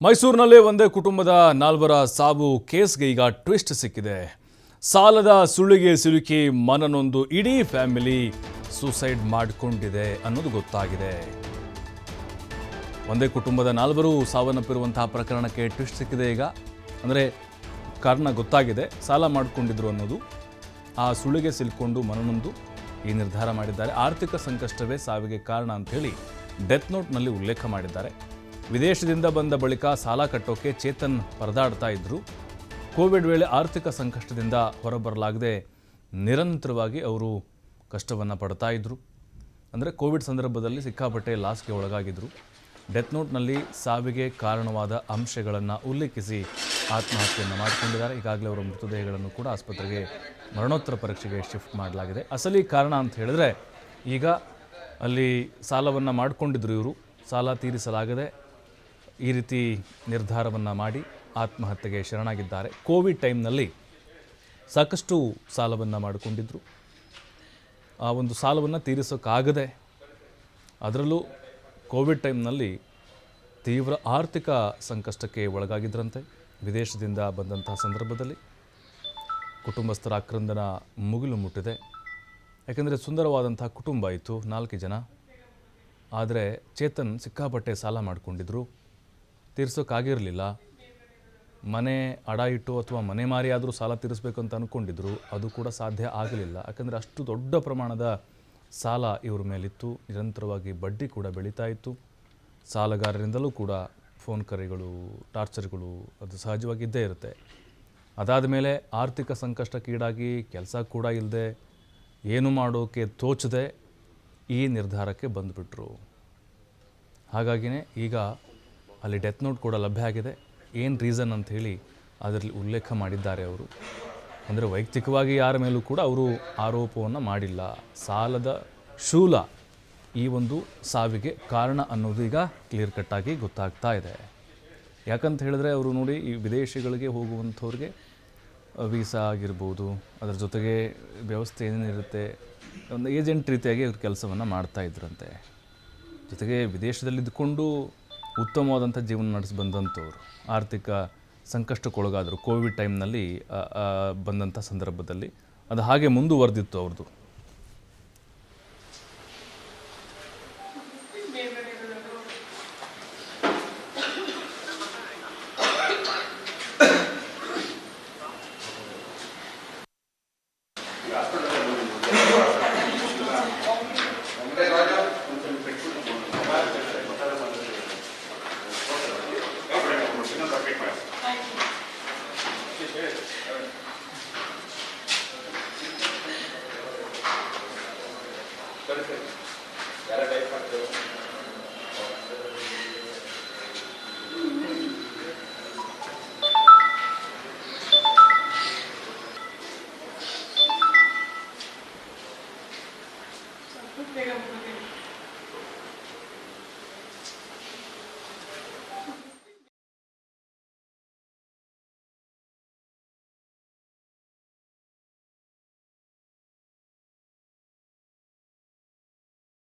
ಮೈಸೂರಿನಲ್ಲಿ ಒಂದೇ ಕುಟುಂಬದ ನಾಲ್ವರ ಸಾವು ಕೇಸ್ಗೆ ಈಗ ಟ್ವಿಸ್ಟ್ ಸಿಕ್ಕಿದೆ. ಸಾಲದ ಸುಳಿಗೆ ಸಿಲುಕಿ ಮನನೊಂದು ಇಡೀ ಫ್ಯಾಮಿಲಿ ಸೂಸೈಡ್ ಮಾಡಿಕೊಂಡಿದೆ ಅನ್ನೋದು ಗೊತ್ತಾಗಿದೆ. ಒಂದೇ ಕುಟುಂಬದ ನಾಲ್ವರು ಸಾವನ್ನಪ್ಪಿರುವಂತಹ ಪ್ರಕರಣಕ್ಕೆ ಟ್ವಿಸ್ಟ್ ಸಿಕ್ಕಿದೆ. ಈಗ ಅಂದರೆ ಕಾರಣ ಗೊತ್ತಾಗಿದೆ, ಸಾಲ ಮಾಡಿಕೊಂಡಿದ್ರು ಅನ್ನೋದು. ಆ ಸುಳಿಗೆ ಸಿಲುಕೊಂಡು ಮನನೊಂದು ಈ ನಿರ್ಧಾರ ಮಾಡಿದ್ದಾರೆ. ಆರ್ಥಿಕ ಸಂಕಷ್ಟವೇ ಸಾವಿಗೆ ಕಾರಣ ಅಂಥೇಳಿ ಡೆತ್ ನೋಟ್ನಲ್ಲಿ ಉಲ್ಲೇಖ ಮಾಡಿದ್ದಾರೆ. ವಿದೇಶದಿಂದ ಬಂದ ಬಳಿಕ ಸಾಲ ಕಟ್ಟೋಕೆ ಚೇತನ್ ಪರದಾಡ್ತಾ ಇದ್ರು. ಕೋವಿಡ್ ವೇಳೆ ಆರ್ಥಿಕ ಸಂಕಷ್ಟದಿಂದ ಹೊರಬರಲಾಗದೆ ನಿರಂತರವಾಗಿ ಅವರು ಕಷ್ಟವನ್ನು ಪಡ್ತಾ ಇದ್ರು. ಅಂದರೆ ಕೋವಿಡ್ ಸಂದರ್ಭದಲ್ಲಿ ಸಿಕ್ಕಾಪಟ್ಟೆ ಲಾಸ್ಗೆ ಒಳಗಾಗಿದ್ದರು. ಡೆತ್ ನೋಟ್ನಲ್ಲಿ ಸಾವಿಗೆ ಕಾರಣವಾದ ಅಂಶಗಳನ್ನು ಉಲ್ಲೇಖಿಸಿ ಆತ್ಮಹತ್ಯೆಯನ್ನು ಮಾಡಿಕೊಂಡಿದ್ದಾರೆ. ಈಗಾಗಲೇ ಅವರ ಮೃತದೇಹಗಳನ್ನು ಕೂಡ ಆಸ್ಪತ್ರೆಗೆ ಮರಣೋತ್ತರ ಪರೀಕ್ಷೆಗೆ ಶಿಫ್ಟ್ ಮಾಡಲಾಗಿದೆ. ಅಸಲಿ ಕಾರಣ ಅಂತ ಹೇಳಿದ್ರೆ, ಈಗ ಅಲ್ಲಿ ಸಾಲವನ್ನು ಮಾಡಿಕೊಂಡಿದ್ರು ಇವರು. ಸಾಲ ತೀರಿಸಲಾಗದೆ ಈ ರೀತಿ ನಿರ್ಧಾರವನ್ನು ಮಾಡಿ ಆತ್ಮಹತ್ಯೆಗೆ ಶರಣಾಗಿದ್ದಾರೆ. ಕೋವಿಡ್ ಟೈಮ್ನಲ್ಲಿ ಸಾಕಷ್ಟು ಸಾಲವನ್ನು ಮಾಡಿಕೊಂಡಿದ್ದರು. ಆ ಒಂದು ಸಾಲವನ್ನು ತೀರಿಸೋಕ್ಕಾಗದೆ, ಅದರಲ್ಲೂ ಕೋವಿಡ್ ಟೈಮ್ನಲ್ಲಿ ತೀವ್ರ ಆರ್ಥಿಕ ಸಂಕಷ್ಟಕ್ಕೆ ಒಳಗಾಗಿದ್ದರಂತೆ. ವಿದೇಶದಿಂದ ಬಂದಂತಹ ಸಂದರ್ಭದಲ್ಲಿ ಕುಟುಂಬಸ್ಥರ ಆಕ್ರಂದನ ಮುಗಿಲು ಮುಟ್ಟಿದೆ. ಯಾಕೆಂದರೆ ಸುಂದರವಾದಂಥ ಕುಟುಂಬ ಇತ್ತು, 4 ಜನ. ಆದರೆ ಚೇತನ್ ಸಿಕ್ಕಾಪಟ್ಟೆ ಸಾಲ ಮಾಡಿಕೊಂಡಿದ್ರು, ತೀರ್ಸೋಕ್ಕಾಗಿರಲಿಲ್ಲ. ಮನೆ ಅಡ ಇಟ್ಟು ಅಥವಾ ಮನೆ ಮಾರಿ ಆದರೂ ಸಾಲ ತೀರಿಸಬೇಕು ಅಂತ ಅಂದ್ಕೊಂಡಿದ್ರು, ಅದು ಕೂಡ ಸಾಧ್ಯ ಆಗಲಿಲ್ಲ. ಯಾಕಂದರೆ ಅಷ್ಟು ದೊಡ್ಡ ಪ್ರಮಾಣದ ಸಾಲ ಇವ್ರ ಮೇಲಿತ್ತು. ನಿರಂತರವಾಗಿ ಬಡ್ಡಿ ಕೂಡ ಬೆಳೀತಾ ಇತ್ತು. ಸಾಲಗಾರರಿಂದಲೂ ಕೂಡ ಫೋನ್ ಕರೆಗಳು, ಟಾರ್ಚರ್ಗಳು ಅದು ಸಹಜವಾಗಿ ಇದ್ದೇ ಇರುತ್ತೆ. ಅದಾದ ಮೇಲೆ ಆರ್ಥಿಕ ಸಂಕಷ್ಟಕ್ಕೀಡಾಗಿ ಕೆಲಸ ಕೂಡ ಇಲ್ಲದೆ, ಏನು ಮಾಡೋಕ್ಕೆ ತೋಚದೆ ಈ ನಿರ್ಧಾರಕ್ಕೆ ಬಂದುಬಿಟ್ರು. ಹಾಗಾಗಿಯೇ ಈಗ ಅಲ್ಲಿ ಡೆತ್ ನೋಟ್ ಕೂಡ ಲಭ್ಯ ಆಗಿದೆ. ಏನು ರೀಸನ್ ಅಂತ ಹೇಳಿ ಅದರಲ್ಲಿ ಉಲ್ಲೇಖ ಮಾಡಿದ್ದಾರೆ ಅವರು. ಅಂದರೆ ವೈಯಕ್ತಿಕವಾಗಿ ಯಾರ ಮೇಲೂ ಕೂಡ ಅವರು ಆರೋಪವನ್ನು ಮಾಡಿಲ್ಲ. ಸಾಲದ ಶೂಲ ಈ ಒಂದು ಸಾವಿಗೆ ಕಾರಣ ಅನ್ನೋದು ಈಗ ಕ್ಲಿಯರ್ ಕಟ್ಟಾಗಿ ಗೊತ್ತಾಗ್ತಾ ಇದೆ. ಯಾಕಂತ ಹೇಳಿದ್ರೆ, ಅವರು ನೋಡಿ, ಈ ವಿದೇಶಗಳಿಗೆ ಹೋಗುವಂಥವ್ರಿಗೆ ವೀಸಾ ಆಗಿರ್ಬೋದು, ಅದರ ಜೊತೆಗೆ ವ್ಯವಸ್ಥೆ ಏನೇನಿರುತ್ತೆ, ಒಂದು ಏಜೆಂಟ್ ರೀತಿಯಾಗಿ ಅವ್ರ ಕೆಲಸವನ್ನು ಮಾಡ್ತಾ ಇದ್ರಂತೆ. ಜೊತೆಗೆ ವಿದೇಶದಲ್ಲಿದ್ದುಕೊಂಡು ಉತ್ತಮವಾದಂಥ ಜೀವನ ನಡೆಸಿ ಬಂದಂಥವ್ರು ಆರ್ಥಿಕ ಸಂಕಷ್ಟಕ್ಕೊಳಗಾದರು. ಕೋವಿಡ್ ಟೈಮ್ನಲ್ಲಿ ಬಂದಂಥ ಸಂದರ್ಭದಲ್ಲಿ ಅದು ಹಾಗೆ ಮುಂದುವರೆದಿತ್ತು ಅವ್ರದ್ದು.